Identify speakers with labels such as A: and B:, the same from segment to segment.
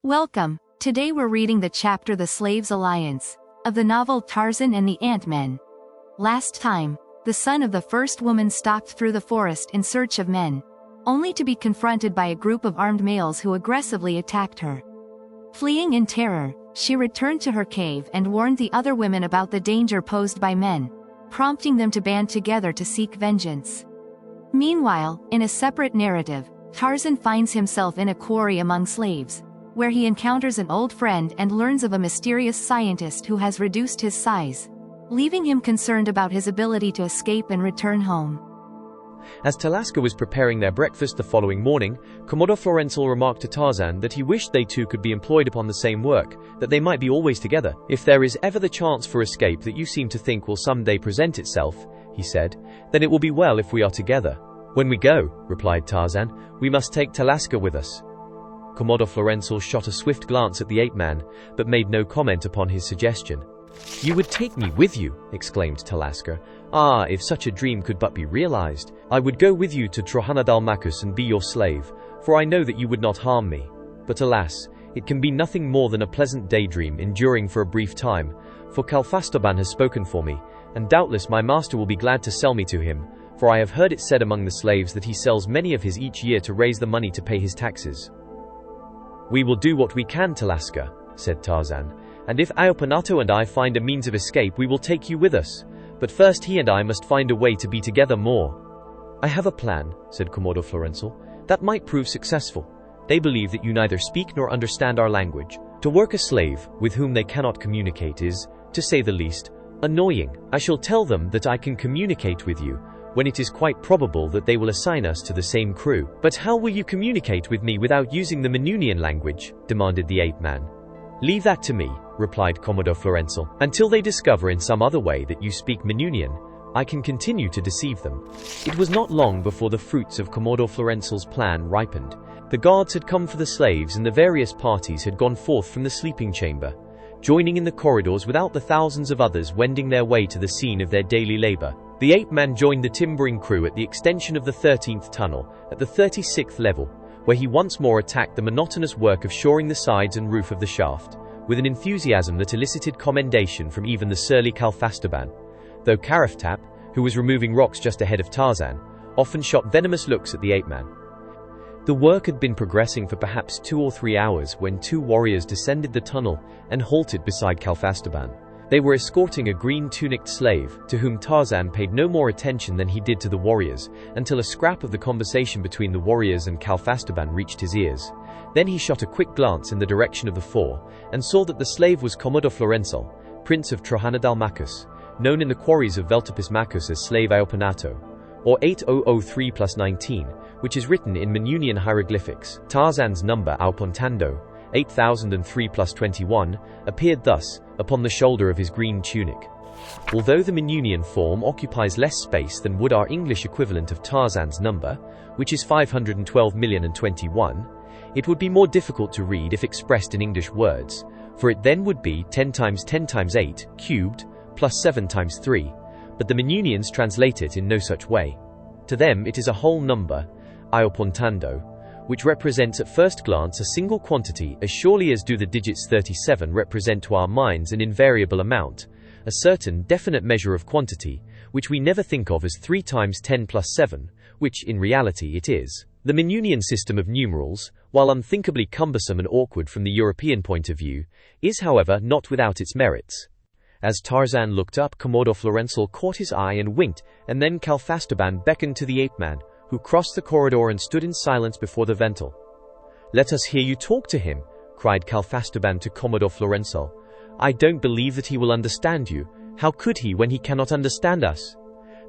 A: Welcome. Today we're reading the chapter The Slaves' Alliance of the novel Tarzan and the Ant-Men. Last time, the son of the first woman stalked through the forest in search of men, only to be confronted by a group of armed males who aggressively attacked her. Fleeing in terror, she returned to her cave and warned the other women about the danger posed by men, prompting them to band together to seek vengeance. Meanwhile, in a separate narrative, Tarzan finds himself in a quarry among slaves, where he encounters an old friend and learns of a mysterious scientist who has reduced his size, leaving him concerned about his ability to escape and return home.
B: As Talaska was preparing their breakfast the following morning, Commodore Florenzel remarked to Tarzan that he wished they two could be employed upon the same work, that they might be always together. "If there is ever the chance for escape that you seem to think will someday present itself," he said, "then it will be well if we are together." "When we go," replied Tarzan, "we must take Talaska with us." Commodore Florenzel shot a swift glance at the ape-man, but made no comment upon his suggestion. "You would take me with you," exclaimed Talaska. "Ah, if such a dream could but be realized! I would go with you to Trohanadalmachus and be your slave, for I know that you would not harm me. But alas, it can be nothing more than a pleasant daydream enduring for a brief time, for Calfastoban has spoken for me, and doubtless my master will be glad to sell me to him, for I have heard it said among the slaves that he sells many of his each year to raise the money to pay his taxes." "We will do what we can, Talaska," said Tarzan, "and if Ioponato and I find a means of escape we will take you with us, but first he and I must find a way to be together more." "I have a plan," said Commodore Florenzel, "that might prove successful. They believe that you neither speak nor understand our language. To work a slave with whom they cannot communicate is, to say the least, annoying. I shall tell them that I can communicate with you, when it is quite probable that they will assign us to the same crew." "But how will you communicate with me without using the Manunian language?" demanded the ape-man. "Leave that to me," replied Commodore Florenzel. "Until they discover in some other way that you speak Manunian, I can continue to deceive them." It was not long before the fruits of Commodore Florenzel's plan ripened. The guards had come for the slaves and the various parties had gone forth from the sleeping chamber, joining in the corridors without the thousands of others wending their way to the scene of their daily labor. The ape-man joined the timbering crew at the extension of the 13th tunnel, at the 36th level, where he once more attacked the monotonous work of shoring the sides and roof of the shaft, with an enthusiasm that elicited commendation from even the surly Calfastoban, though Karaftap, who was removing rocks just ahead of Tarzan, often shot venomous looks at the ape-man. The work had been progressing for perhaps 2 or 3 hours when 2 warriors descended the tunnel and halted beside Calfastoban. They were escorting a green-tunicked slave, to whom Tarzan paid no more attention than he did to the warriors, until a scrap of the conversation between the warriors and Calfastoban reached his ears. Then he shot a quick glance in the direction of the 4, and saw that the slave was Commodore Florenzel, Prince of Trohanadalmachus, known in the quarries of Veltopis as Slave Ioponato, or 8003+19, which is written in Manunian hieroglyphics. Tarzan's number Iopontando, 8003+21, appeared thus, upon the shoulder of his green tunic. Although the Manunian form occupies less space than would our English equivalent of Tarzan's number, which is 512,021, it would be more difficult to read if expressed in English words, for it then would be 10 times 10 times 8 cubed plus 7 times 3, but the Manunians translate it in no such way. To them it is a whole number, Iopontando, which represents at first glance a single quantity as surely as do the digits 37 represent to our minds an invariable amount, a certain definite measure of quantity, which we never think of as 3 times 10 plus 7, which in reality it is. The Manunian system of numerals, while unthinkably cumbersome and awkward from the European point of view, is however not without its merits. As Tarzan looked up, Commodore Florenzel caught his eye and winked, and then Calfastoban beckoned to the ape-man, who crossed the corridor and stood in silence before the ventile. "Let us hear you talk to him," cried Calfastoban to Commodore Florenzel. "I don't believe that he will understand you. How could he when he cannot understand us?"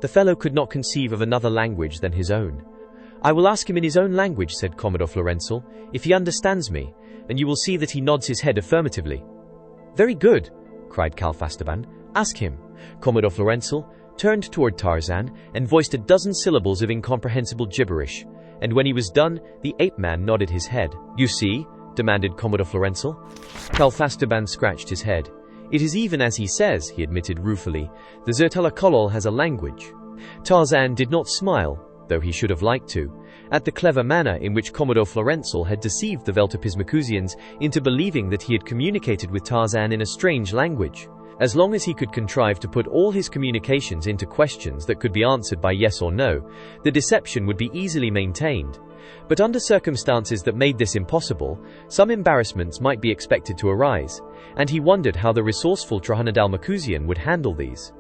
B: The fellow could not conceive of another language than his own. "I will ask him in his own language," said Commodore Florenzel, "if he understands me, and you will see that he nods his head affirmatively." "Very good," cried Calfastoban. "Ask him." Commodore Florenzel turned toward Tarzan and voiced a dozen syllables of incomprehensible gibberish, and when he was done, the ape-man nodded his head. "You see?" demanded Commodore Florenzel. Calfastoban scratched his head. "It is even as he says," he admitted ruefully. "The Zertala Kolol has a language." Tarzan did not smile, though he should have liked to. at the clever manner in which Commodore Florenzel had deceived the Veltopismacusians into believing that he had communicated with Tarzan in a strange language. As long as he could contrive to put all his communications into questions that could be answered by yes or no, the deception would be easily maintained. But under circumstances that made this impossible, some embarrassments might be expected to arise, and he wondered how the resourceful Trohanadalmacusian would handle these.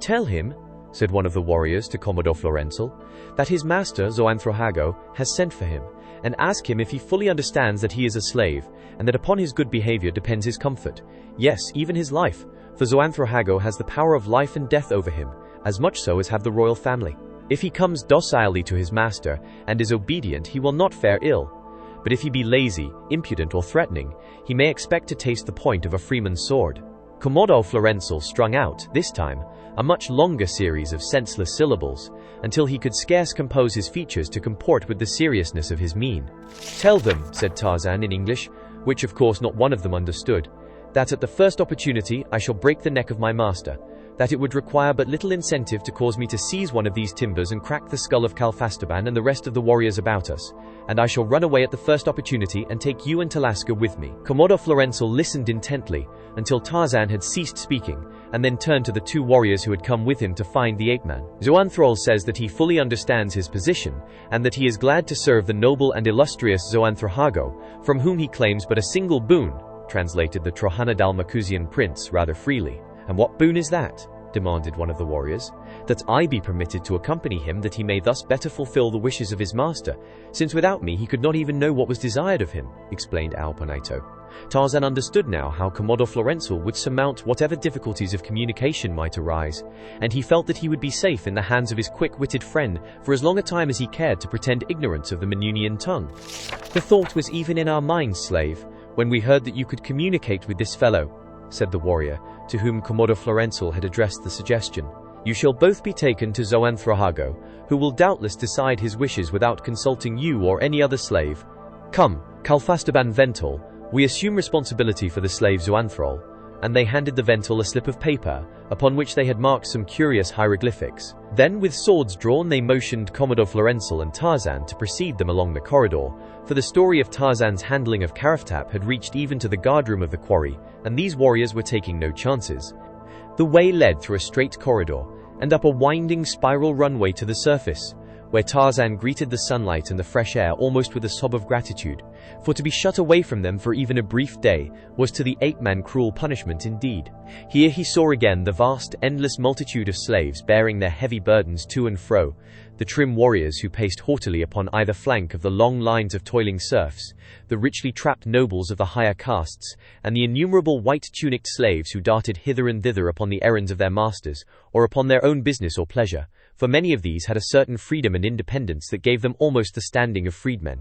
B: "Tell him," said one of the warriors to Commodore Florenzel, "that his master, Zoanthrohago, has sent for him, and ask him if he fully understands that he is a slave, and that upon his good behavior depends his comfort. Yes, even his life, for Zoanthrohago has the power of life and death over him, as much so as have the royal family. If he comes docilely to his master, and is obedient, he will not fare ill. But if he be lazy, impudent, or threatening, he may expect to taste the point of a freeman's sword." Commodore Florenzel strung out, this time, a much longer series of senseless syllables, until he could scarce compose his features to comport with the seriousness of his mien. "Tell them," said Tarzan in English, which of course not one of them understood, "that at the first opportunity I shall break the neck of my master, that it would require but little incentive to cause me to seize one of these timbers and crack the skull of Calfastaban and the rest of the warriors about us, and I shall run away at the first opportunity and take you and Talaska with me." Commodore Florenzel listened intently until Tarzan had ceased speaking, and then turned to the two warriors who had come with him to find the ape-man. "Zoanthrol says that he fully understands his position, and that he is glad to serve the noble and illustrious Zoanthrohago, from whom he claims but a single boon," translated the Trohanadalmacusian prince rather freely. "And what boon is that?" demanded one of the warriors. "That I be permitted to accompany him, that he may thus better fulfill the wishes of his master, since without me he could not even know what was desired of him," explained Alponito. Tarzan understood now how Commodore Florenzel would surmount whatever difficulties of communication might arise, and he felt that he would be safe in the hands of his quick-witted friend for as long a time as he cared to pretend ignorance of the Manunian tongue. "The thought was even in our minds, slave, when we heard that you could communicate with this fellow," said the warrior, to whom Commodore Florenzel had addressed the suggestion. "You shall both be taken to Zoanthrohago, who will doubtless decide his wishes without consulting you or any other slave. Come, Calfastaban Ventol, we assume responsibility for the slave Zoanthrol," and they handed the Ventol a slip of paper, upon which they had marked some curious hieroglyphics. Then, with swords drawn, they motioned Commodore Florenzel and Tarzan to precede them along the corridor, for the story of Tarzan's handling of Karaftap had reached even to the guardroom of the quarry, and these warriors were taking no chances. The way led through a straight corridor, and up a winding spiral runway to the surface, where Tarzan greeted the sunlight and the fresh air almost with a sob of gratitude, for to be shut away from them for even a brief day was to the ape-man cruel punishment indeed. Here he saw again the vast, endless multitude of slaves bearing their heavy burdens to and fro, the trim warriors who paced haughtily upon either flank of the long lines of toiling serfs, the richly trapped nobles of the higher castes, and the innumerable white-tunicked slaves who darted hither and thither upon the errands of their masters, or upon their own business or pleasure, for many of these had a certain freedom and independence that gave them almost the standing of freedmen.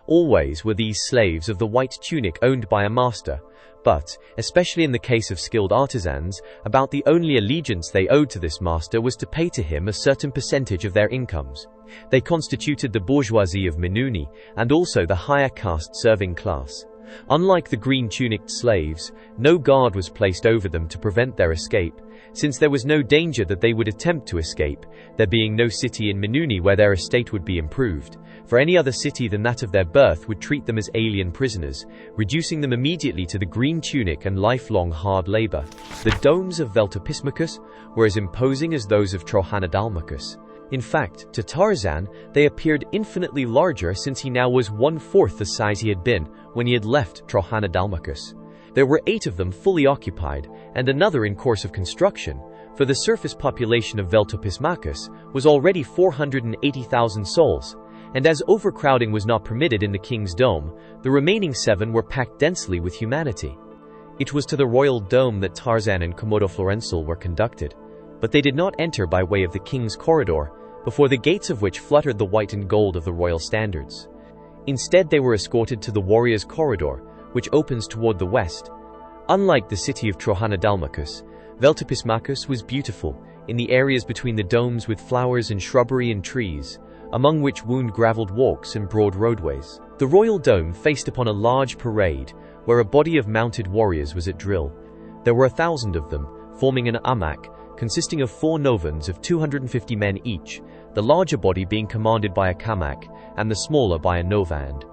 B: Always were these slaves of the white tunic owned by a master, but, especially in the case of skilled artisans, about the only allegiance they owed to this master was to pay to him a certain percentage of their incomes. They constituted the bourgeoisie of Minuni, and also the higher caste serving class. Unlike the green-tunicked slaves, no guard was placed over them to prevent their escape, since there was no danger that they would attempt to escape, there being no city in Minuni where their estate would be improved, for any other city than that of their birth would treat them as alien prisoners, reducing them immediately to the green tunic and lifelong hard labor. The domes of Veltopismacus were as imposing as those of Trohanadalmacus. In fact, to Tarzan, they appeared infinitely larger, since he now was 1/4 the size he had been when he had left Trohanadalmacus. There were 8 of them fully occupied, and another in course of construction, for the surface population of Veltopismacus was already 480,000 souls, and as overcrowding was not permitted in the king's dome, the remaining 7 were packed densely with humanity. It was to the royal dome that Tarzan and Commodore Florenzel were conducted, but they did not enter by way of the king's corridor, before the gates of which fluttered the white and gold of the royal standards. Instead, they were escorted to the warrior's corridor, which opens toward the west. Unlike the city of Trohanadalmacus, Veltopismacus was beautiful, in the areas between the domes with flowers and shrubbery and trees, among which wound gravelled walks and broad roadways. The royal dome faced upon a large parade, where a body of mounted warriors was at drill. There were 1,000 of them, forming an amak, consisting of 4 novans of 250 men each, the larger body being commanded by a kamak and the smaller by a novand.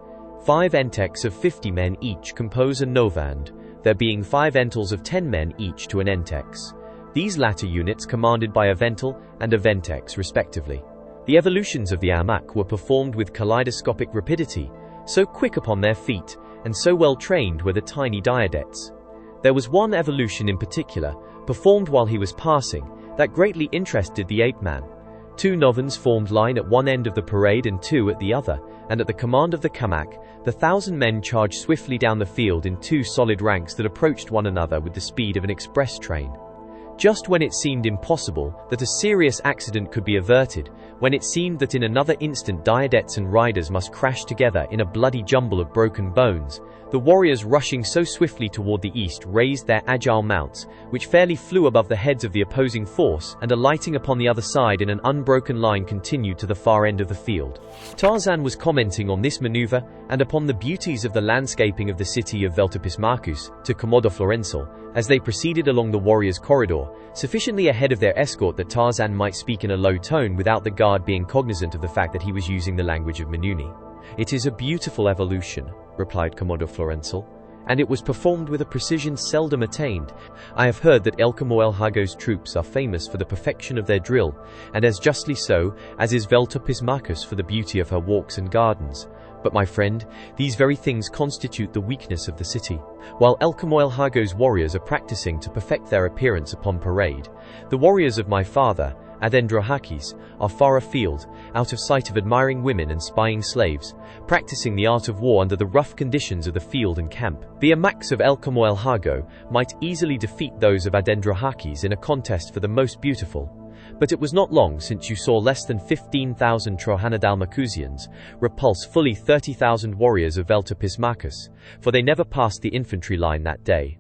B: 5 enteks of 50 men each compose a novand, there being 5 entals of 10 men each to an entex. These latter units commanded by a vental and a ventex respectively. The evolutions of the amak were performed with kaleidoscopic rapidity, so quick upon their feet, and so well trained were the tiny diadets. There was one evolution in particular, performed while he was passing, that greatly interested the ape-man. 2 novans formed line at one end of the parade and 2 at the other, and at the command of the kamak, the 1,000 men charged swiftly down the field in 2 solid ranks that approached one another with the speed of an express train. Just when it seemed impossible that a serious accident could be averted, when it seemed that in another instant diadets and riders must crash together in a bloody jumble of broken bones, the warriors rushing so swiftly toward the east raised their agile mounts, which fairly flew above the heads of the opposing force, and alighting upon the other side in an unbroken line continued to the far end of the field. Tarzan was commenting on this maneuver, and upon the beauties of the landscaping of the city of Veltopismarcus, to Commodore Florenzel, as they proceeded along the warriors' corridor, sufficiently ahead of their escort that Tarzan might speak in a low tone without the guard being cognizant of the fact that he was using the language of Menuni. "It is a beautiful evolution," replied Commodore Florenzel, "and it was performed with a precision seldom attained. I have heard that El Camoel Hago's troops are famous for the perfection of their drill, and as justly so, as is Veltopismarcus for the beauty of her walks and gardens. But my friend, these very things constitute the weakness of the city. While El Camoel Hago's warriors are practicing to perfect their appearance upon parade, the warriors of my father, Adendrohakis, are far afield, out of sight of admiring women and spying slaves, practicing the art of war under the rough conditions of the field and camp. The amaks of El Camoel Hago might easily defeat those of Adendrohakis in a contest for the most beautiful. But it was not long since you saw less than 15,000 Trohanadalmacusians repulse fully 30,000 warriors of Veltopismarcus, for they never passed the infantry line that day.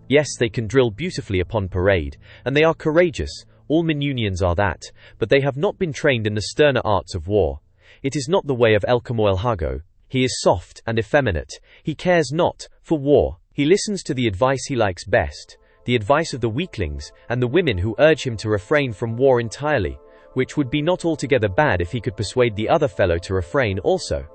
B: Yes, they can drill beautifully upon parade, and they are courageous, all Menunians are that, but they have not been trained in the sterner arts of war. It is not the way of El Camoel Hago. He is soft and effeminate. He cares not for war. He listens to the advice he likes best, the advice of the weaklings and the women who urge him to refrain from war entirely, which would be not altogether bad if he could persuade the other fellow to refrain also.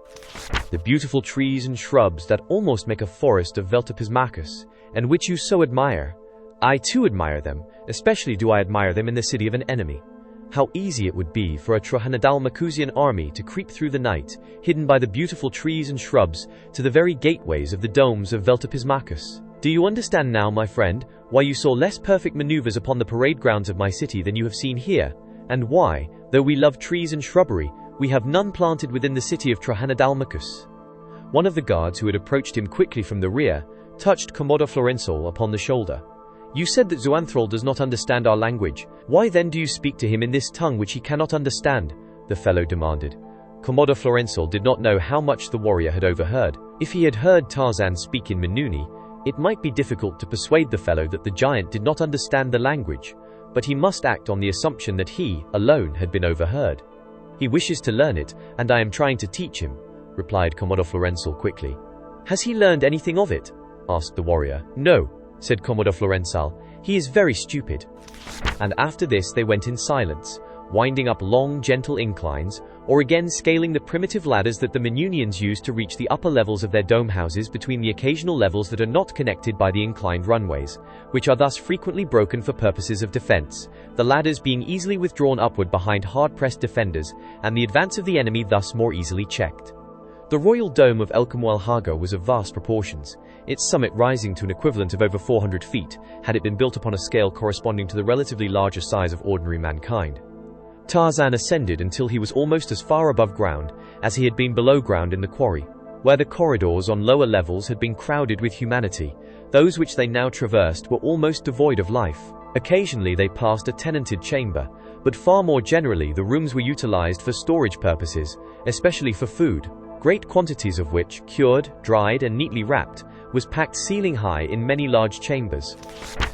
B: The beautiful trees and shrubs that almost make a forest of Veltopismarcus, and which you so admire, I too admire them, especially do I admire them in the city of an enemy. How easy it would be for a Trohanadalmacusian army to creep through the night, hidden by the beautiful trees and shrubs, to the very gateways of the domes of Veltopismarcus. Do you understand now, my friend, why you saw less perfect maneuvers upon the parade grounds of my city than you have seen here, and why, though we love trees and shrubbery, we have none planted within the city of Trohanadalmacus?" One of the guards who had approached him quickly from the rear touched Commodore Florenzel upon the shoulder. "You said that Zuanthrol does not understand our language. Why then do you speak to him in this tongue which he cannot understand?" the fellow demanded. Commodore Florenzel did not know how much the warrior had overheard. If he had heard Tarzan speak in Menuni, it might be difficult to persuade the fellow that the giant did not understand the language, but he must act on the assumption that he, alone, had been overheard. "He wishes to learn it, and I am trying to teach him," replied Commodore Florenzel quickly. "Has he learned anything of it?" asked the warrior. "No," said Commodore Florenzel, "he is very stupid." And after this they went in silence, winding up long, gentle inclines, or again scaling the primitive ladders that the Menunians used to reach the upper levels of their dome houses between the occasional levels that are not connected by the inclined runways, which are thus frequently broken for purposes of defense, the ladders being easily withdrawn upward behind hard-pressed defenders, and the advance of the enemy thus more easily checked. The royal dome of El Camoel Hago was of vast proportions, its summit rising to an equivalent of over 400 feet, had it been built upon a scale corresponding to the relatively larger size of ordinary mankind. Tarzan ascended until he was almost as far above ground as he had been below ground in the quarry, where the corridors on lower levels had been crowded with humanity. Those which they now traversed were almost devoid of life. Occasionally they passed a tenanted chamber, but far more generally the rooms were utilized for storage purposes, especially for food, great quantities of which, cured, dried, and neatly wrapped, was packed ceiling high in many large chambers.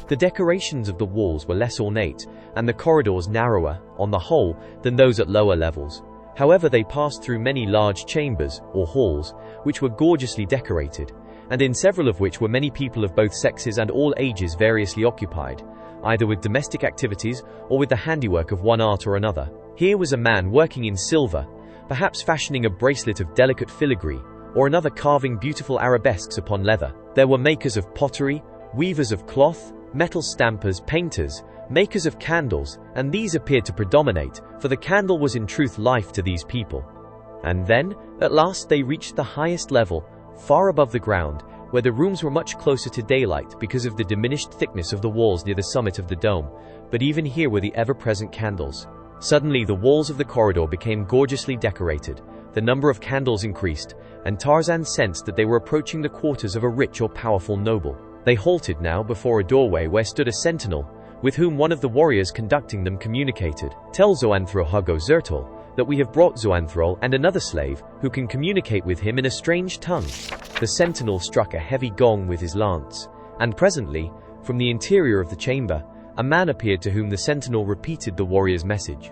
B: The decorations of the walls were less ornate, and the corridors narrower, on the whole, than those at lower levels. However, they passed through many large chambers, or halls, which were gorgeously decorated, and in several of which were many people of both sexes and all ages variously occupied, either with domestic activities or with the handiwork of one art or another. Here was a man working in silver, perhaps fashioning a bracelet of delicate filigree, or another carving beautiful arabesques upon leather. There were makers of pottery, weavers of cloth, metal stampers, painters, makers of candles, and these appeared to predominate, for the candle was in truth life to these people. And then, at last they reached the highest level, far above the ground, where the rooms were much closer to daylight because of the diminished thickness of the walls near the summit of the dome, but even here were the ever-present candles. Suddenly the walls of the corridor became gorgeously decorated, the number of candles increased, and Tarzan sensed that they were approaching the quarters of a rich or powerful noble. They halted now before a doorway where stood a sentinel, with whom one of the warriors conducting them communicated. "Tell Zoanthrohago Zertal that we have brought Zoanthrol and another slave, who can communicate with him in a strange tongue." The sentinel struck a heavy gong with his lance, and presently, from the interior of the chamber, a man appeared to whom the sentinel repeated the warrior's message.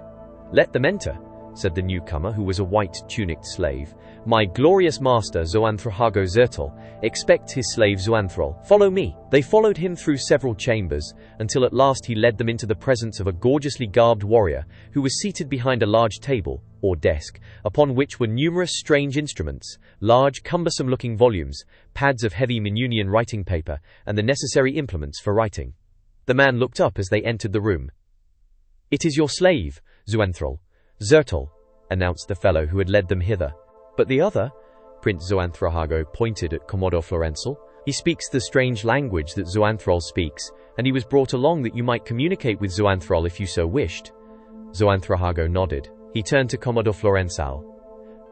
B: "Let them enter," said the newcomer, who was a white-tunicked slave. "My glorious master, Zoanthrohago Zertal, expects his slave Zoanthrol. Follow me." They followed him through several chambers, until at last he led them into the presence of a gorgeously garbed warrior, who was seated behind a large table, or desk, upon which were numerous strange instruments, large, cumbersome-looking volumes, pads of heavy Manunian writing paper, and the necessary implements for writing. The man looked up as they entered the room. "It is your slave, Zoanthrol Zertal," announced the fellow who had led them hither. "But the other?" Prince Zoanthrohago pointed at Commodore Florenzel. "He speaks the strange language that Zoanthrol speaks, and he was brought along that you might communicate with Zoanthrol if you so wished." Zoanthrohago nodded. He turned to Commodore Florenzel.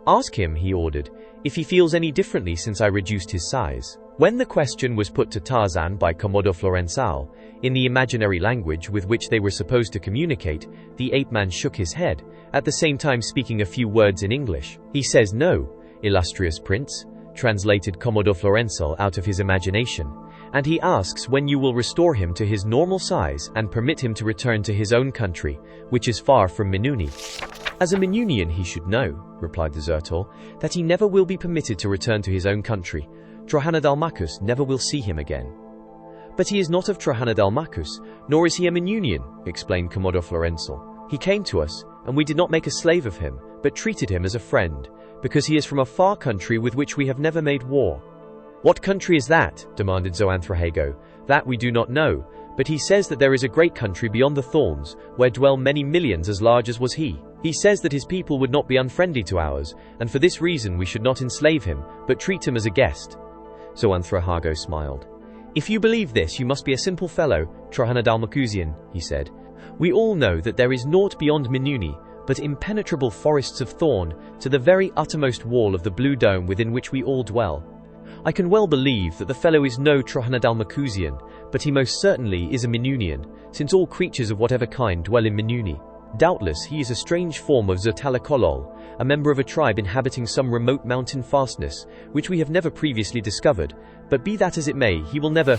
B: "Ask him," he ordered, "if he feels any differently since I reduced his size." When the question was put to Tarzan by Commodore Florenzel, in the imaginary language with which they were supposed to communicate, the ape-man shook his head, at the same time speaking a few words in English. "He says no, illustrious prince," translated Commodore Florenzel out of his imagination, "and he asks when you will restore him to his normal size and permit him to return to his own country, which is far from Minuni." "As a Minunian he should know," replied the Zertal, "that he never will be permitted to return to his own country. Trohanadalmachus never will see him again." "But he is not of Trohanadalmachus, nor is he a Minunian," explained Commodore Florenzel. "He came to us, and we did not make a slave of him, but treated him as a friend, because he is from a far country with which we have never made war." "What country is that?" demanded Zoanthrohago. "That we do not know, but he says that there is a great country beyond the thorns, where dwell many millions as large as was he. He says that his people would not be unfriendly to ours, and for this reason we should not enslave him, but treat him as a guest." Zoanthrohago smiled. "If you believe this, you must be a simple fellow, Trohanadalmachusian," he said. "We all know that there is naught beyond Minuni, but impenetrable forests of thorn, to the very uttermost wall of the blue dome within which we all dwell. I can well believe that the fellow is no Trohanadalmachusian, but he most certainly is a Minunian, since all creatures of whatever kind dwell in Minuni. Doubtless he is a strange form of Zertalakolol, a member of a tribe inhabiting some remote mountain fastness, which we have never previously discovered, but be that as it may, he will never—"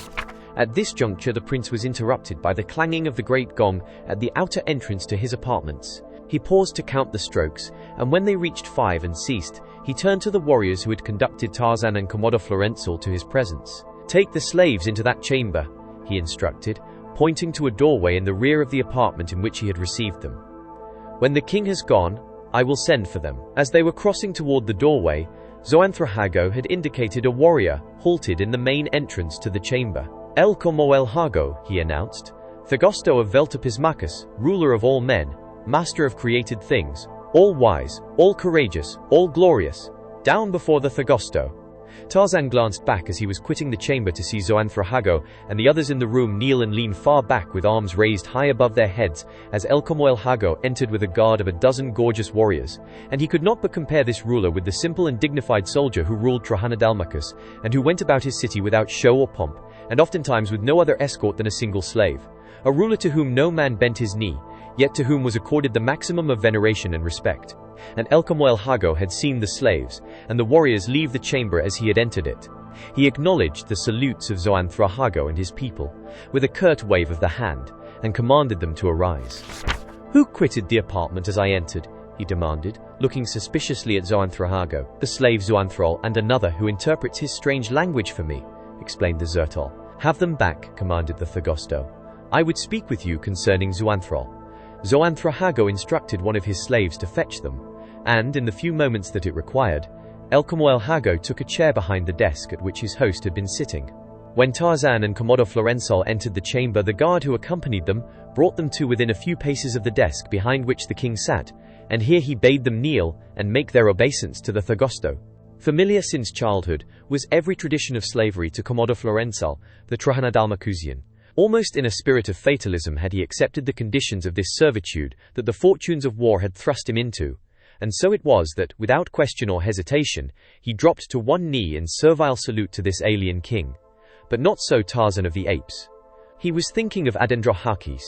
B: At this juncture the prince was interrupted by the clanging of the great gong at the outer entrance to his apartments. He paused to count the strokes, and when they reached 5 and ceased, he turned to the warriors who had conducted Tarzan and Commodore Florenzel to his presence. "Take the slaves into that chamber," he instructed, pointing to a doorway in the rear of the apartment in which he had received them. "When the king has gone, I will send for them." As they were crossing toward the doorway, Zoanthrohago had indicated a warrior halted in the main entrance to the chamber. "El Comoel Hago," he announced, "Thagosto of Veltapismachus, ruler of all men, master of created things, all wise, all courageous, all glorious, down before the Thagosto." Tarzan glanced back as he was quitting the chamber to see Zoanthrohago and the others in the room kneel and lean far back with arms raised high above their heads as El Comoel Hago entered with a guard of a dozen gorgeous warriors, and he could not but compare this ruler with the simple and dignified soldier who ruled Trohanadalmachus, and who went about his city without show or pomp, and oftentimes with no other escort than a single slave. A ruler to whom no man bent his knee, yet to whom was accorded the maximum of veneration and respect. And El Comoel Hago had seen the slaves and the warriors leave the chamber as he had entered it. He acknowledged the salutes of Zoanthrohago and his people, with a curt wave of the hand, and commanded them to arise. "Who quitted the apartment as I entered?" he demanded, looking suspiciously at Zoanthrahago, the slave Zoanthrol, and another who interprets his strange language for me, explained the Zertol. Have them back, commanded the Thagosto. I would speak with you concerning Zoanthrol. Zoanthrahago instructed one of his slaves to fetch them, and, in the few moments that it required, Elcomoel-Hago took a chair behind the desk at which his host had been sitting. When Tarzan and Commodore Florensol entered the chamber, the guard who accompanied them brought them to within a few paces of the desk behind which the king sat, and here he bade them kneel and make their obeisance to the Thagosto. Familiar since childhood was every tradition of slavery to Commodore Florensol, the Trohanadalmacusian. Almost in a spirit of fatalism had he accepted the conditions of this servitude that the fortunes of war had thrust him into, and so it was that, without question or hesitation, he dropped to one knee in servile salute to this alien king. But not so Tarzan of the Apes. He was thinking of Adendrohakis.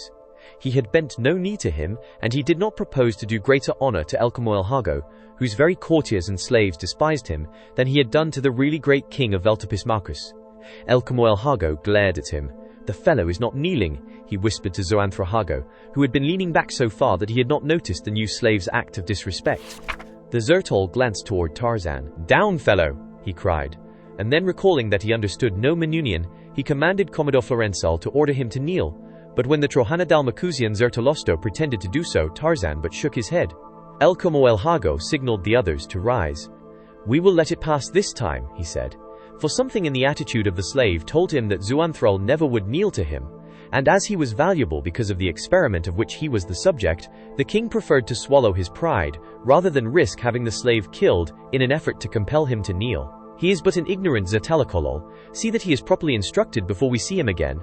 B: He had bent no knee to him, and he did not propose to do greater honor to Elcomoel-Hago, whose very courtiers and slaves despised him, than he had done to the really great king of Veltopismachus. Elcomoel-Hago glared at him. The fellow is not kneeling, he whispered to Zoanthrahago, who had been leaning back so far that he had not noticed the new slave's act of disrespect. The Zertol glanced toward Tarzan. Down, fellow, he cried. And then, recalling that he understood no Manunian, he commanded Commodore Florensol to order him to kneel. But when the Trohanadalmacusian Zertolosto pretended to do so, Tarzan but shook his head. Elcomoel-Hago signaled the others to rise. We will let it pass this time, he said. For something in the attitude of the slave told him that Zoanthrol never would kneel to him, and as he was valuable because of the experiment of which he was the subject, the king preferred to swallow his pride, rather than risk having the slave killed in an effort to compel him to kneel. He is but an ignorant Zetalakolol. See that he is properly instructed before we see him again.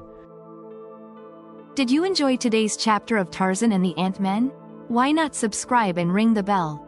A: Did you enjoy today's chapter of Tarzan and the Ant-Men? Why not subscribe and ring the bell?